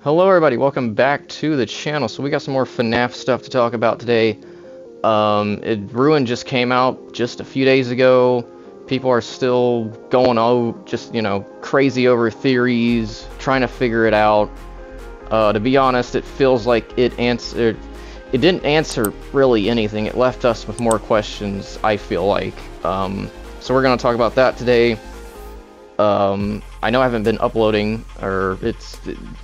Hello everybody, welcome back to the channel. So we got some more Fnaf stuff to talk about today. Ruin just came out just a few days ago. People are still going crazy over theories, trying to figure it out. To be honest, it feels like it didn't answer really anything. It left us with more questions, I feel like. So we're going to talk about that today. I know I haven't been uploading,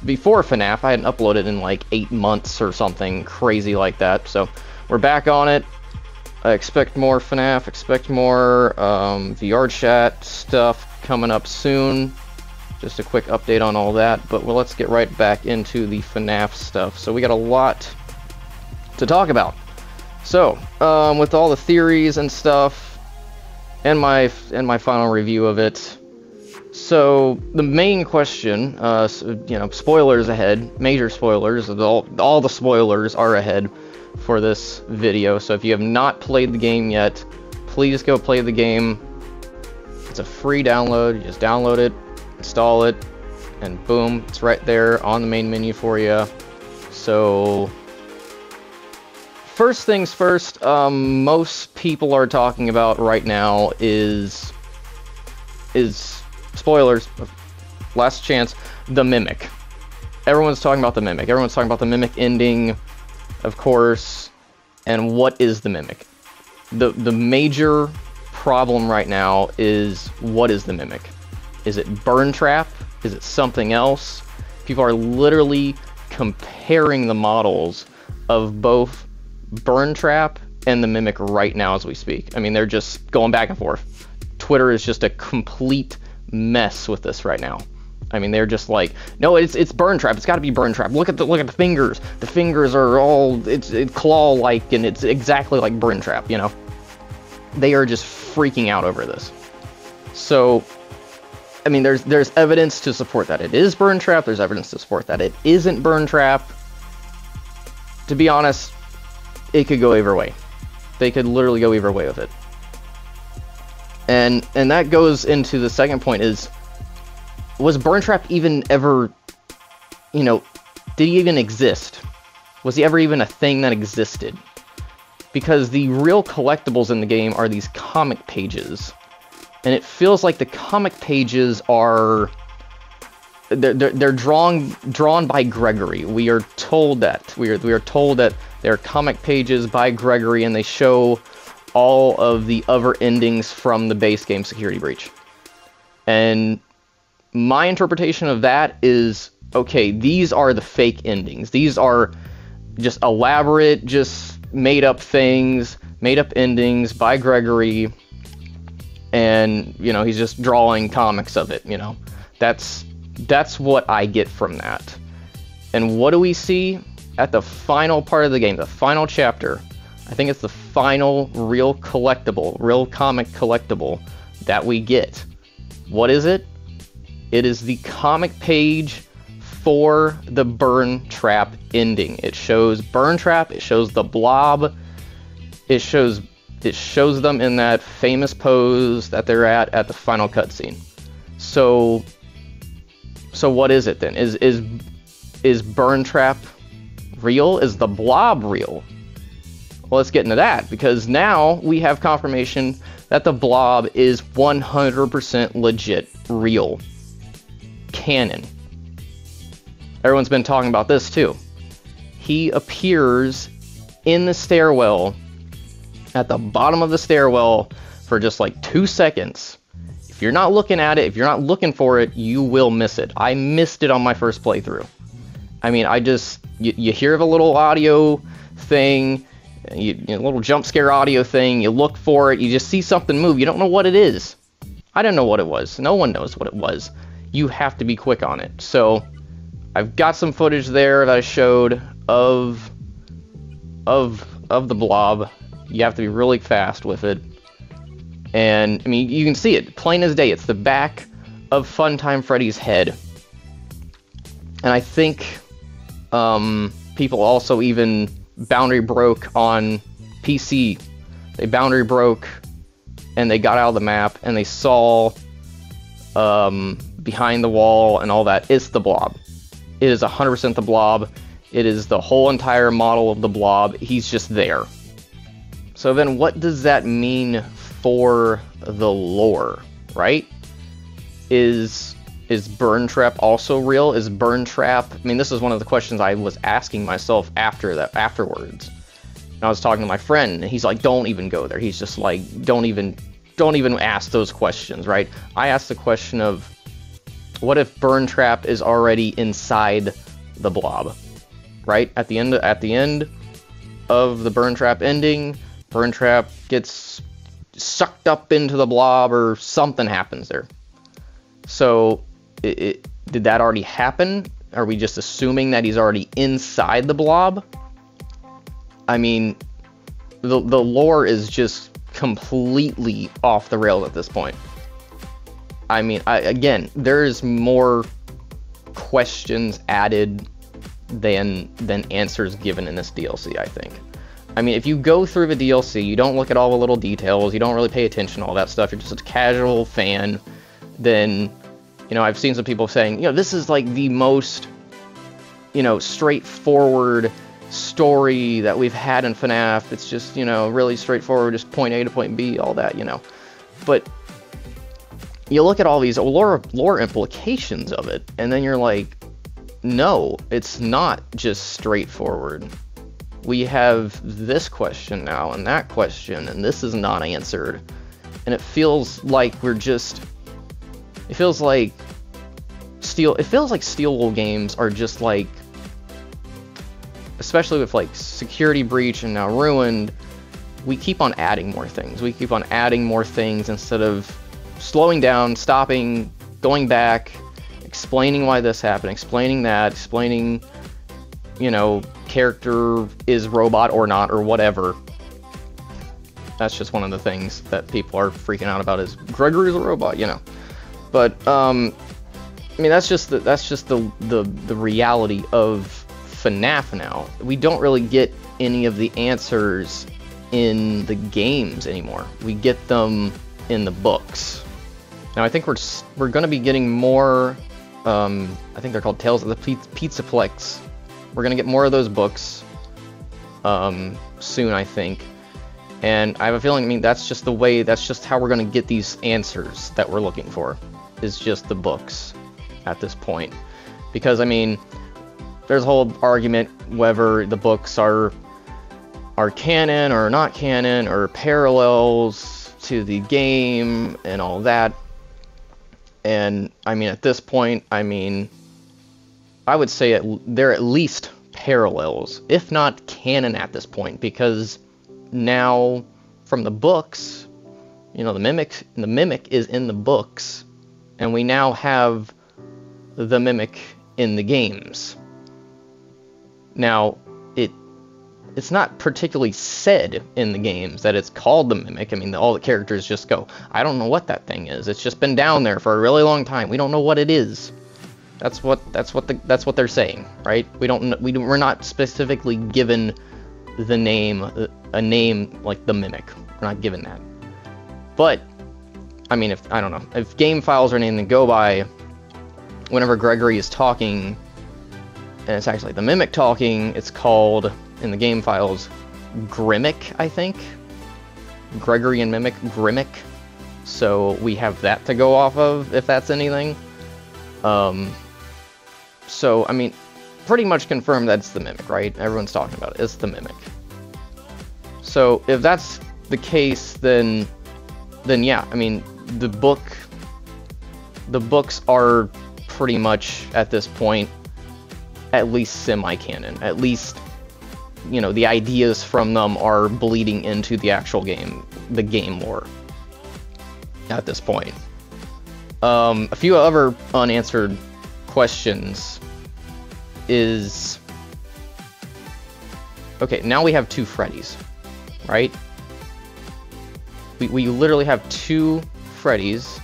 before Fnaf, I hadn't uploaded in like 8 months or something crazy like that, so we're back on it. I expect more Fnaf, expect more VR chat stuff coming up soon. Just a quick update on all that, but let's get right back into the Fnaf stuff. So we got a lot to talk about. So, with all the theories and stuff, and my final review of it. So the main question, spoilers ahead, major spoilers, all the spoilers are ahead for this video. So if you have not played the game yet, please go play the game. It's a free download. You just download it, install it, and boom, it's right there on the main menu for you. So first things first, most people are talking about right now is spoilers, last chance, the Mimic. Everyone's talking about the Mimic. Everyone's talking about the Mimic ending, of course. And what is the Mimic? The major problem right now is, what is the Mimic? Is it Burn Trap? Is it something else? People are literally comparing the models of both Burn Trap and the Mimic right now as we speak. I mean, they're just going back and forth. Twitter is just a complete mess with this right now. I mean, they're just like, no, it's Burn Trap. It's got to be Burn Trap. Look at the fingers. The fingers are all it's claw-like, and it's exactly like Burn Trap. You know, they are just freaking out over this. So, I mean, there's evidence to support that it is Burn Trap. There's evidence to support that it isn't Burn Trap. To be honest, it could go either way. They could literally go either way with it. And that goes into the second point is, was Burn Trap even ever, did he even exist? Was he ever even a thing that existed? Because the real collectibles in the game are these comic pages. And it feels like the comic pages are, they're drawn by Gregory. We are told that. We are told that they're comic pages by Gregory, and they show all of the other endings from the base game Security Breach. And my interpretation of that is, okay, these are the fake endings. These are just elaborate, just made-up things, made-up endings by Gregory, and, he's just drawing comics of it, That's what I get from that. And what do we see at the final part of the game, the final chapter? I think it's the final real collectible, real comic collectible that we get. What is it? It is the comic page for the Burn Trap ending. It shows Burn Trap, it shows the Blob, it shows them in that famous pose that they're at the final cutscene. So what is it then? Is Burn Trap real? Is the Blob real? Well, let's get into that, because now we have confirmation that the Blob is 100% legit real. Canon. Everyone's been talking about this too. He appears in the stairwell, at the bottom of the stairwell, for just like 2 seconds. If you're not looking at it, if you're not looking for it, you will miss it. I missed it on my first playthrough. I mean, you hear the little audio thing, a little jump scare audio thing, you look for it, you just see something move, you don't know what it is. I don't know what it was. No one knows what it was. You have to be quick on it. So I've got some footage there that I showed of the Blob. You have to be really fast with it. And I mean, you can see it plain as day. It's the back of Funtime Freddy's head. And I think people also even boundary broke on PC. They boundary broke and they got out of the map and they saw behind the wall and all that. It's the Blob. It is 100% the Blob. It is the whole entire model of the Blob. He's just there. So then what does that mean for the lore, right? Is Burn Trap also real? Is Burn Trap... I mean, this is one of the questions I was asking myself afterwards. And I was talking to my friend, and he's like, don't even go there. He's just like, don't even ask those questions, right? I asked the question of, what if Burn Trap is already inside the Blob, right? At the end of the Burn Trap ending, Burn Trap gets sucked up into the Blob, or something happens there. So, did that already happen? Are we just assuming that he's already inside the Blob? I mean, the lore is just completely off the rails at this point. I mean, again, there's more questions added than answers given in this DLC, I think. I mean, if you go through the DLC, you don't look at all the little details, you don't really pay attention to all that stuff, you're just a casual fan, then, you know, I've seen some people saying, you know, this is like the most, you know, straightforward story that we've had in FNAF. It's just, you know, really straightforward, just point A to point B, all that, you know. But you look at all these lore implications of it, and then you're like, no, it's not just straightforward. We have this question now, and that question, and this is not answered. And it feels like it feels like Steel Wool games are just like, especially with like Security Breach and now Ruined, we keep on adding more things. We keep on adding more things instead of slowing down, stopping, going back, explaining why this happened, explaining that, explaining, you know, character is robot or not, or whatever. That's just one of the things that people are freaking out about, is Gregory's a robot, you know. But I mean, that's just the reality of FNAF now. We don't really get any of the answers in the games anymore. We get them in the books. Now I think we're going to be getting more, I think they're called Tales of the Pizzaplex. We're going to get more of those books soon, I think. And I have a feeling, I mean, that's just how we're going to get these answers that we're looking for, is just the books at this point. Because, I mean, there's a whole argument whether the books are canon or not canon, or parallels to the game and all that. And I mean, at this point, I mean, I would say they're at least parallels, if not canon at this point, because now from the books, you know, the mimic is in the books, and we now have the mimic in the games. Now, it's not particularly said in the games that it's called the Mimic. I mean, all the characters just go, I don't know what that thing is. It's just been down there for a really long time. We don't know what it is. That's what they're saying, right? We're not specifically given the name, a name like the Mimic. We're not given that. But I mean, I don't know, if game files are anything to go by, whenever Gregory is talking, and it's actually the Mimic talking, it's called, in the game files, Grimmick, I think. Gregory and Mimic, Grimmick. So we have that to go off of, if that's anything. So, I mean, pretty much confirmed that it's the Mimic, right? Everyone's talking about it. It's the Mimic. So, if that's the case, then yeah, I mean, the books are pretty much, at this point, at least semi-canon. At least, you know, the ideas from them are bleeding into the actual game, the game lore, at this point. A few other unanswered questions is, okay, now we have two Freddys, right? We literally have two Freddys,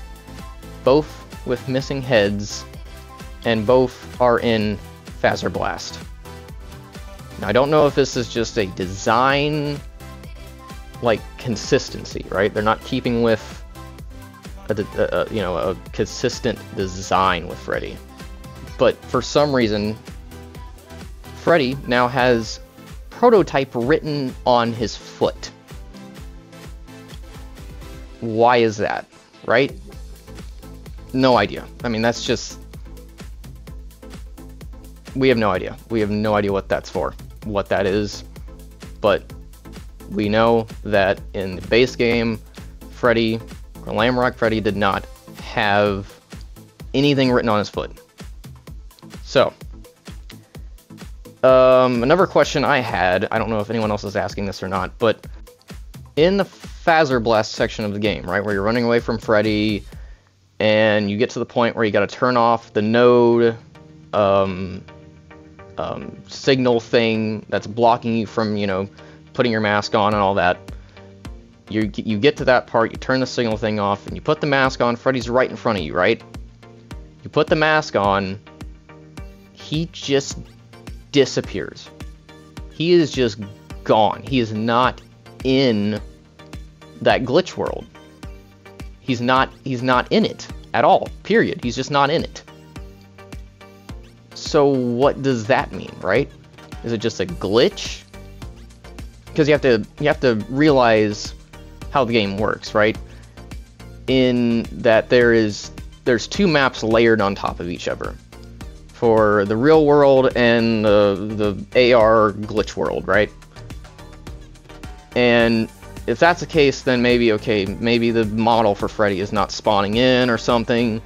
both with missing heads, and both are in Fazer Blast. Now, I don't know if this is just a design, like, consistency, right? They're not keeping with a consistent design with Freddy. But for some reason, Freddy now has prototype written on his foot. Why is that, right? No idea. I mean, that's just... we have no idea. We have no idea what that's for, what that is. But we know that in the base game, Freddy, or Lamrock Freddy, did not have anything written on his foot. So, another question I had, I don't know if anyone else is asking this or not, but in the Phaser Blast section of the game, right, where you're running away from Freddy, and you get to the point where you gotta turn off the node, signal thing that's blocking you from, you know, putting your mask on and all that. You get to that part, you turn the signal thing off, and you put the mask on. Freddy's right in front of you, right? You put the mask on, he just disappears. He is just gone. He is not in that glitch world. He's not in it at all, period. He's just not in it. So what does that mean, right? Is it just a glitch? Because you have to realize how the game works, right? In that there's two maps layered on top of each other for the real world and the AR glitch world, right? And if that's the case, then maybe the model for Freddy is not spawning in or something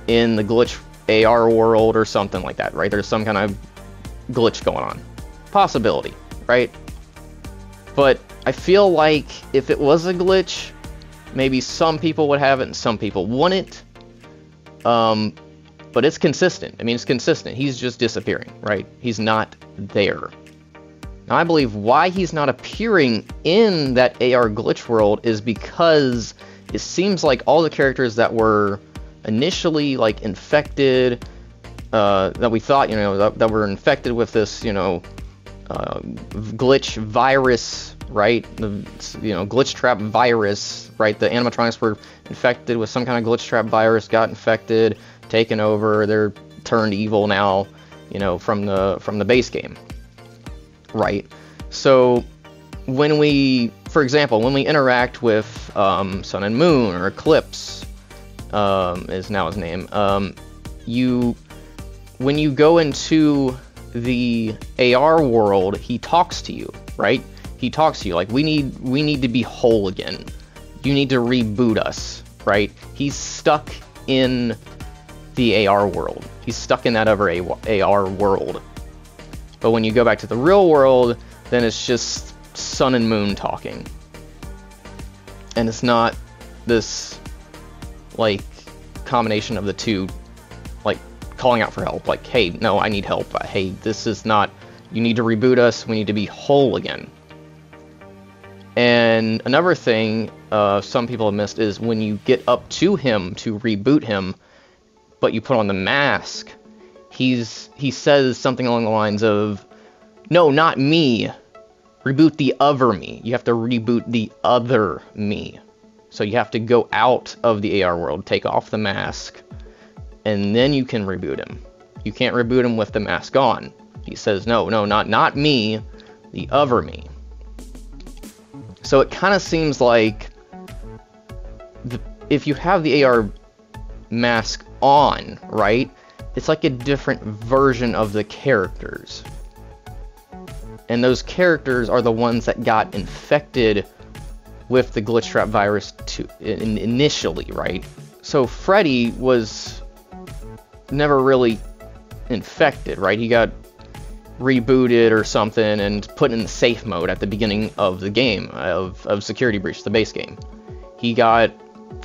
in the glitch AR world or something like that, right? There's some kind of glitch going on. Possibility, right? But I feel like if it was a glitch, maybe some people would have it and some people wouldn't. But it's consistent. I mean, it's consistent. He's just disappearing, right? He's not there. Now, I believe why he's not appearing in that AR glitch world is because it seems like all the characters that were initially, like, infected, that we thought, you know, that were infected with this, you know, glitch virus, right? The, you know, glitch trap virus, right? The animatronics were infected with some kind of glitch trap virus, got infected, taken over, they're turned evil now, you know, from the base game, right? So when we, for example, when we interact with Sun and Moon, or Eclipse is now his name, when you go into the AR world, he talks to you, right? He talks to you like, we need to be whole again. You need to reboot us, right? He's stuck in the AR world. He's stuck in that other AR world. But when you go back to the real world, then it's just Sun and Moon talking. And it's not this, like, combination of the two, like, calling out for help. Like, hey, no, I need help. Hey, this is not, you need to reboot us. We need to be whole again. And another thing some people have missed is when you get up to him to reboot him, but you put on the mask, he says something along the lines of, no, not me, reboot the other me. You have to reboot the other me. So you have to go out of the AR world, take off the mask, and then you can reboot him. You can't reboot him with the mask on. He says, no, not me, the other me. So it kind of seems like if you have the AR mask on, right, it's like a different version of the characters. And those characters are the ones that got infected with the glitch trap virus initially, right? So Freddy was never really infected, right? He got rebooted or something and put in the safe mode at the beginning of the game, of Security Breach, the base game. He got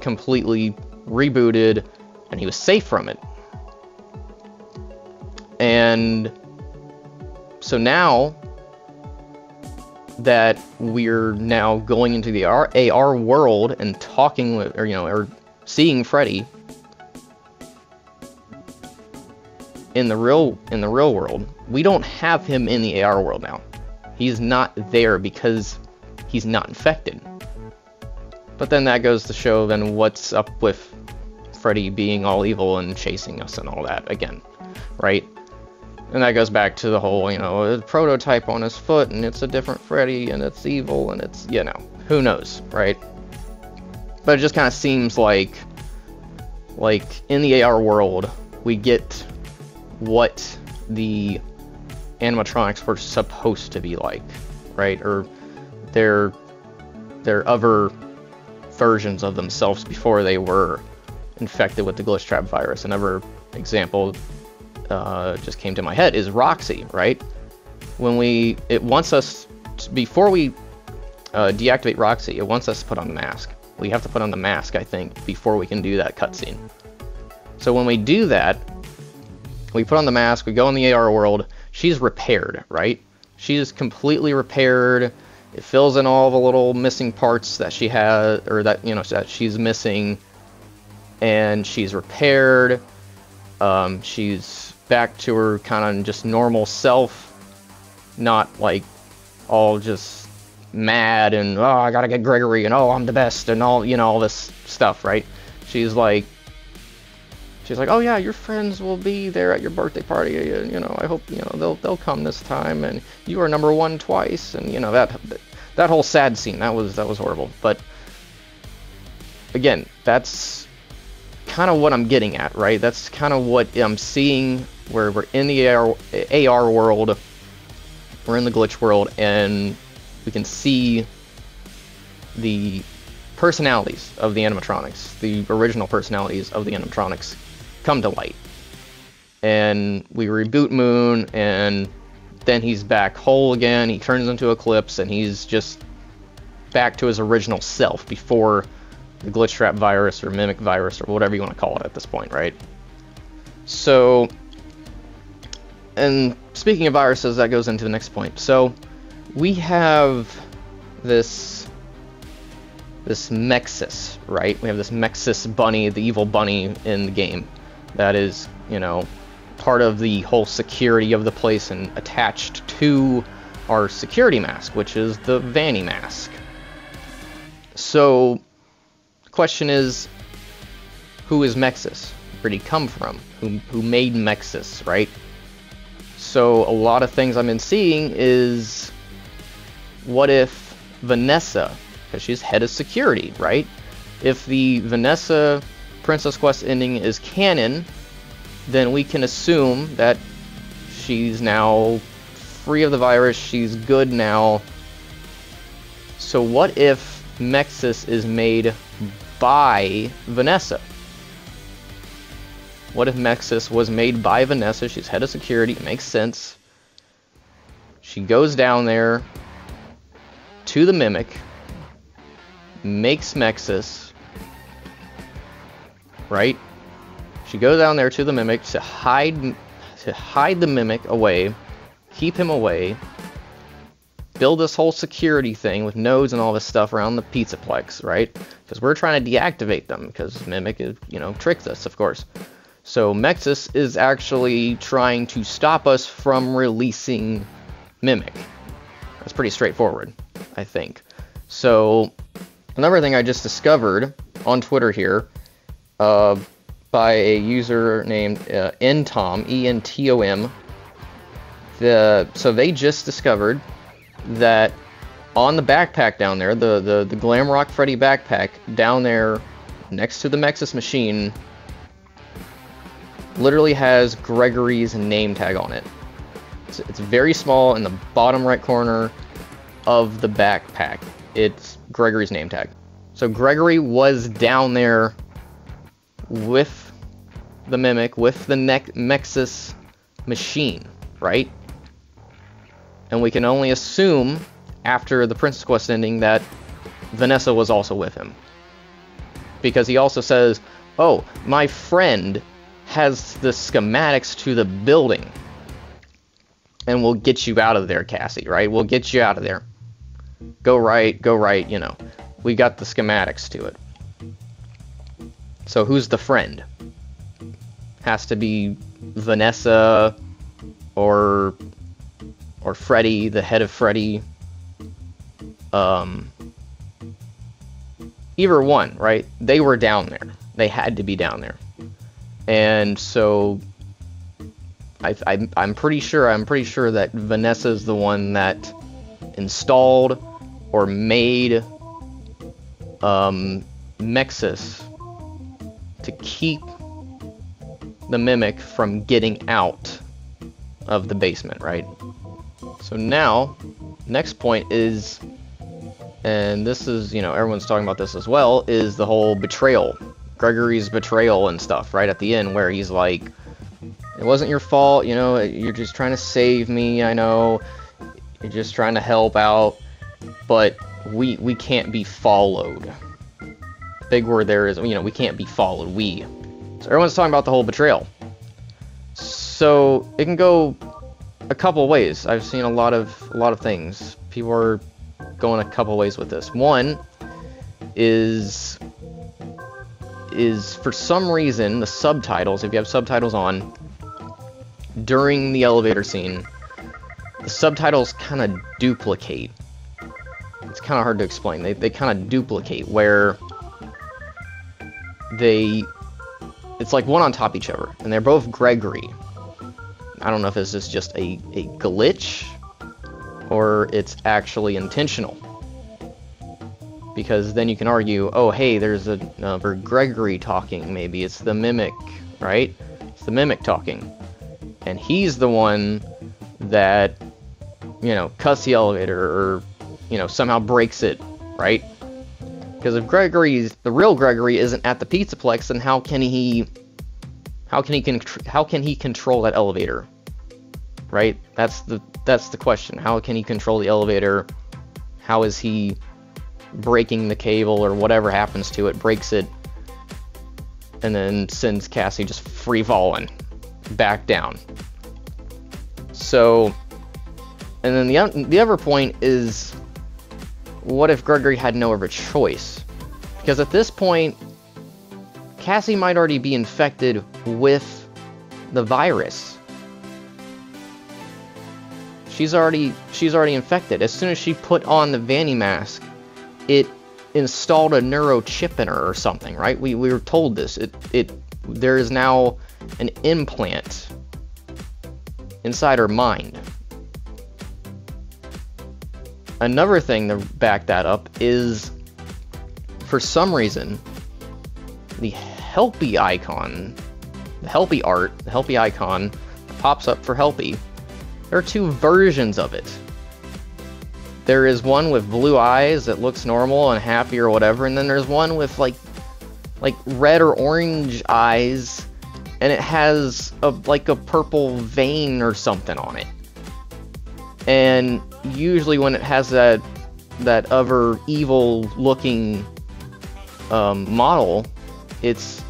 completely rebooted and he was safe from it. And so now that we're now going into the AR world and talking with, or seeing Freddy in the real world, we don't have him in the AR world now. He's not there because he's not infected. But then that goes to show then what's up with Freddy being all evil and chasing us and all that again. right? And that goes back to the whole, you know, a prototype on his foot, and it's a different Freddy, and it's evil, and it's, you know, who knows, right? But it just kind of seems like in the AR world, we get what the animatronics were supposed to be like, right? Or their other versions of themselves before they were infected with the glitch trap virus. Another example just came to my head is Roxy, right? When it wants us before we deactivate Roxy, it wants us to put on the mask. We have to put on the mask, I think, before we can do that cutscene. So when we do that, we put on the mask, we go in the AR world, she's repaired, right? She's completely repaired. It fills in all the little missing parts that she has, or that, you know, that she's missing, and she's repaired. She's back to her kind of just normal self, not like all just mad and, oh, I gotta get Gregory, and oh, I'm the best, and all, you know, all this stuff, right? She's like, oh yeah, your friends will be there at your birthday party, you know, I hope, you know, they'll come this time, and you are #1 twice, and, you know, that whole sad scene, that was horrible. But again, that's kind of what I'm getting at, right? That's kind of what I'm seeing, where we're in the AR world, we're in the glitch world, and we can see the personalities of the animatronics, the original personalities of the animatronics, come to light. And we reboot Moon, and then he's back whole again. He turns into Eclipse, and he's just back to his original self before the glitch trap virus or mimic virus or whatever you want to call it at this point, right? So, and speaking of viruses, that goes into the next point. So we have this M.X.E.S, right? We have this M.X.E.S bunny, the evil bunny in the game, that is, you know, part of the whole security of the place and attached to our security mask, which is the Vanny mask. So the question is, who is M.X.E.S? Where did he come from? Who made M.X.E.S, right? So a lot of things I've been seeing is, what if Vanessa, because she's head of security, right? If the Vanessa Princess Quest ending is canon, then we can assume that she's now free of the virus, she's good now. So what if M.X.E.S is made by Vanessa? What if M.X.E.S was made by Vanessa? She's head of security, it makes sense. She goes down there to the Mimic, makes M.X.E.S, right? She goes down there to the Mimic to hide the Mimic away, keep him away, build this whole security thing with nodes and all this stuff around the Pizzaplex, right? Because we're trying to deactivate them, because Mimic is, you know, tricked us, of course. So M.X.E.S is actually trying to stop us from releasing Mimic. That's pretty straightforward, I think. So another thing I just discovered on Twitter here, by a user named Entom, E-N-T-O-M. So they just discovered that on the backpack down there, the Glamrock Freddy backpack down there next to the M.X.E.S machine, literally has Gregory's name tag on it. It's very small in the bottom right corner of the backpack. It's Gregory's name tag. So Gregory was down there with the Mimic, with the M.X.E.S machine, right? And we can only assume, after the Princess Quest ending, that Vanessa was also with him. Because he also says, oh, my friend has the schematics to the building, and we'll get you out of there, Cassie, right? We'll get you out of there. Go right, you know. We got the schematics to it. So who's the friend? Has to be Vanessa or Freddy, the head of Freddy. Either one, right? They were down there. They had to be down there. And so I'm pretty sure that Vanessa is the one that installed or made M.E.X.E.S to keep the Mimic from getting out of the basement, right? So now, next point is, and this is, you know, everyone's talking about this as well, is the whole betrayal. Gregory's betrayal and stuff, right at the end, where he's like, it wasn't your fault, you know, you're just trying to save me, I know, you're just trying to help out, but we can't be followed. Big word there is, you know, we can't be followed, we. So everyone's talking about the whole betrayal. So it can go a couple ways. I've seen a lot of things. People are going a couple ways with this. One is for some reason the subtitles, if you have subtitles on, during the elevator scene, the subtitles kind of duplicate. It's kind of hard to explain. They kind of duplicate, where it's like one on top of each other, and they're both Gregory. I don't know if this is just a glitch or it's actually intentional, because then you can argue, oh hey, there's another Gregory talking, maybe it's the Mimic, right? It's the Mimic talking, and he's the one that, you know, cuts the elevator, or, you know, somehow breaks it, right? Because if the real Gregory isn't at the Pizzaplex, then how can he control that elevator, right? That's the question. How can he control the elevator? How is he breaking the cable, or whatever happens to it, breaks it, and then sends Cassie just free falling back down? So, and then the other point is, what if Gregory had no other choice? Because at this point, Cassie might already be infected with the virus. She's already infected. As soon as she put on the Vanny mask, it installed a neurochip in her or something, right? We were told this. There is now an implant inside her mind. Another thing to back that up is, for some reason, the Helpi icon, the Helpi art, the Helpi icon pops up for Helpi. There are two versions of it. There is one with blue eyes that looks normal and happy or whatever, and then there's one with like red or orange eyes, and it has like a purple vein or something on it. And usually when it has that other evil looking model, it's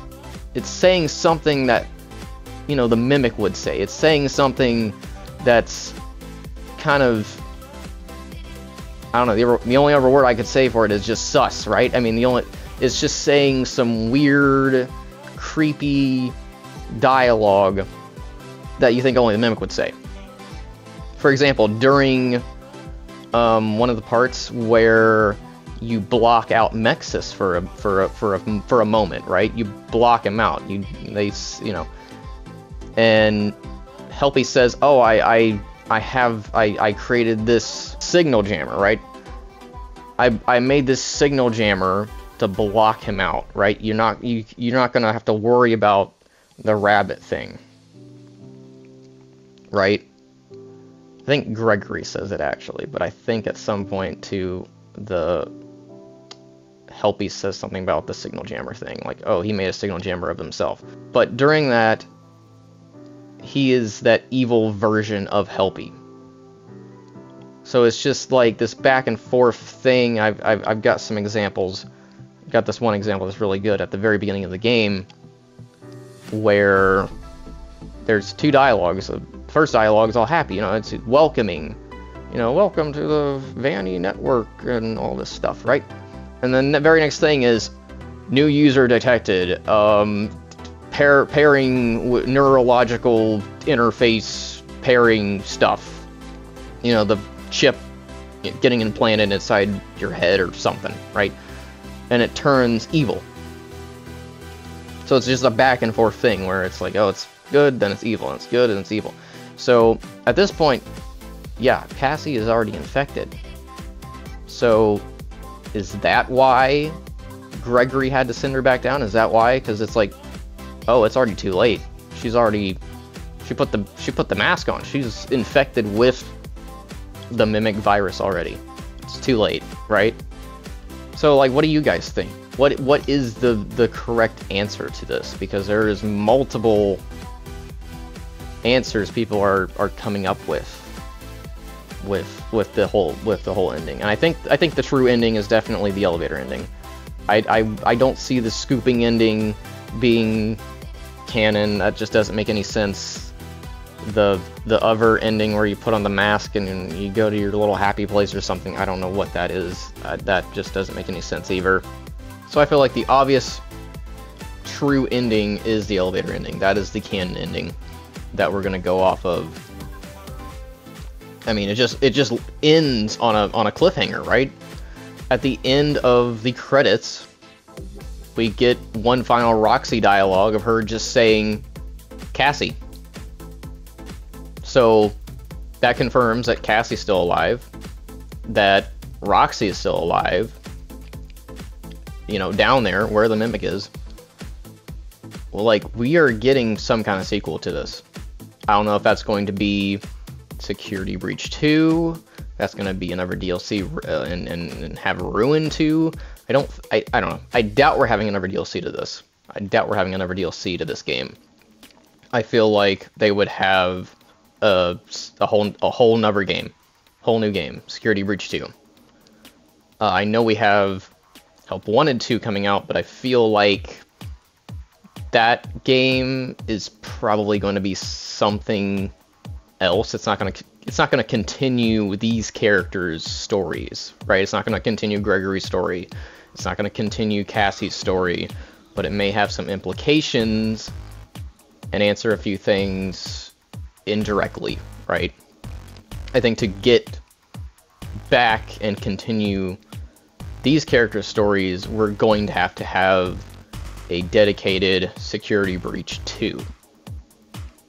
saying something that, you know, the Mimic would say. It's saying something that's kind of, I don't know, the only other word I could say for it is just sus, right? I mean, it's just saying some weird, creepy dialogue that you think only the Mimic would say. For example, during one of the parts where you block out M.E.X.E.S for a moment, right? You block him out. You know, and Helpi says, "Oh, I created this signal jammer, right? I made this signal jammer to block him out, right? You're not gonna have to worry about the rabbit thing, right?" I think Gregory says it actually, but I think at some point too, the Helpi says something about the signal jammer thing, like, oh, he made a signal jammer of himself. But during that, he is that evil version of Helpi. So it's just like this back and forth thing. I've got some examples. I've got this one example that's really good at the very beginning of the game, where there's two dialogues. The first dialogue is all happy, you know, it's welcoming, you know, welcome to the Vanny network and all this stuff, right? And then the very next thing is new user detected, pairing neurological interface pairing stuff, you know, the chip getting implanted inside your head or something, right? And it turns evil. So it's just a back and forth thing where it's like, oh, it's good, then it's evil, and it's good, and it's evil. So, at this point, yeah, Cassie is already infected. So, is that why Gregory had to send her back down? Is that why? Because it's like, oh, it's already too late. She's already... She put the mask on. She's infected with the Mimic virus already. It's too late, right? So, like, what do you guys think? What is the correct answer to this? Because there is multiple answers people are coming up with the whole ending. And I think the true ending is definitely the elevator ending. I don't see the scooping ending being canon. That just doesn't make any sense. The other ending where you put on the mask and you go to your little happy place or something, I don't know what that is. That just doesn't make any sense either. So I feel like the obvious true ending is the elevator ending. That is the canon ending that we're gonna go off of. I mean, it just ends on a cliffhanger, right? At the end of the credits, we get one final Roxy dialogue of her just saying, Cassie. So that confirms that Cassie's still alive, that Roxy is still alive, you know, down there where the Mimic is. Well, like, we are getting some kind of sequel to this. I don't know if that's going to be Security Breach 2, that's going to be another DLC and have Ruin 2. I don't know. I doubt we're having another DLC to this. I doubt we're having another DLC to this game. I feel like they would have a whole nother game, whole new game, Security Breach 2. I know we have Help 1 and 2 coming out, but I feel like that game is probably going to be something else. It's not going to continue these characters' stories, right? It's not going to continue Gregory's story. It's not going to continue Cassie's story, but it may have some implications and answer a few things indirectly, right? I think to get back and continue these characters' stories, we're going to have a dedicated Security Breach 2.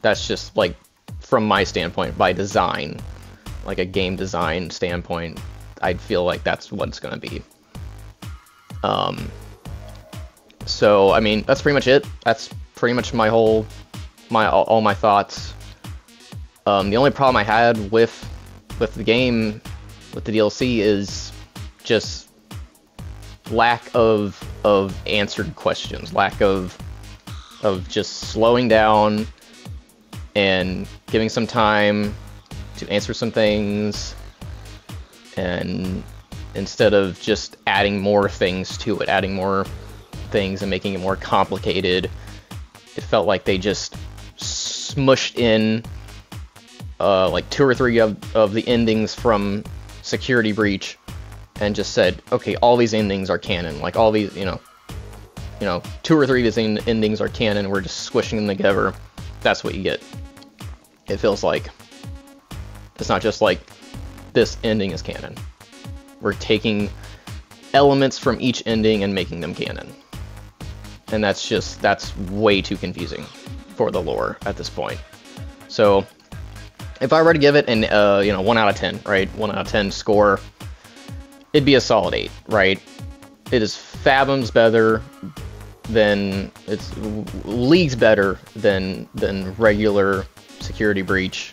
That's just, like, from my standpoint, by design, like a game design standpoint, I feel like that's what it's going to be. So, I mean, that's pretty much it. That's pretty much all my thoughts. The only problem I had with the game, with the DLC, is just lack of answered questions, lack of just slowing down and giving some time to answer some things, and instead of just adding more things to it, adding more things and making it more complicated, it felt like they just smushed in like 2 or 3 of the endings from Security Breach and just said, okay, all these endings are canon. Like, all these, you know, 2 or 3 of these endings are canon. We're just squishing them together. That's what you get. It feels like it's not just like this ending is canon. We're taking elements from each ending and making them canon. And that's way too confusing for the lore at this point. So if I were to give it an 1 out of 10, right? 1 out of 10 score, it'd be a solid 8, right? It is fathoms better than, it's leagues better than regular Security Breach.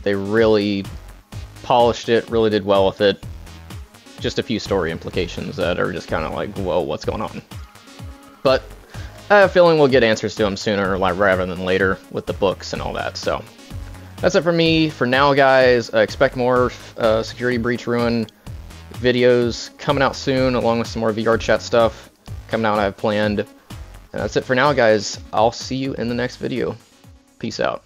They really polished it, really did well with it. Just a few story implications that are just kind of like, whoa, what's going on? But I have a feeling we'll get answers to them sooner rather than later with the books and all that. So that's it for me for now, guys. Expect more Security Breach Ruin videos coming out soon, along with some more VR chat stuff coming out I have planned. And that's it for now, guys. I'll see you in the next video. Peace out.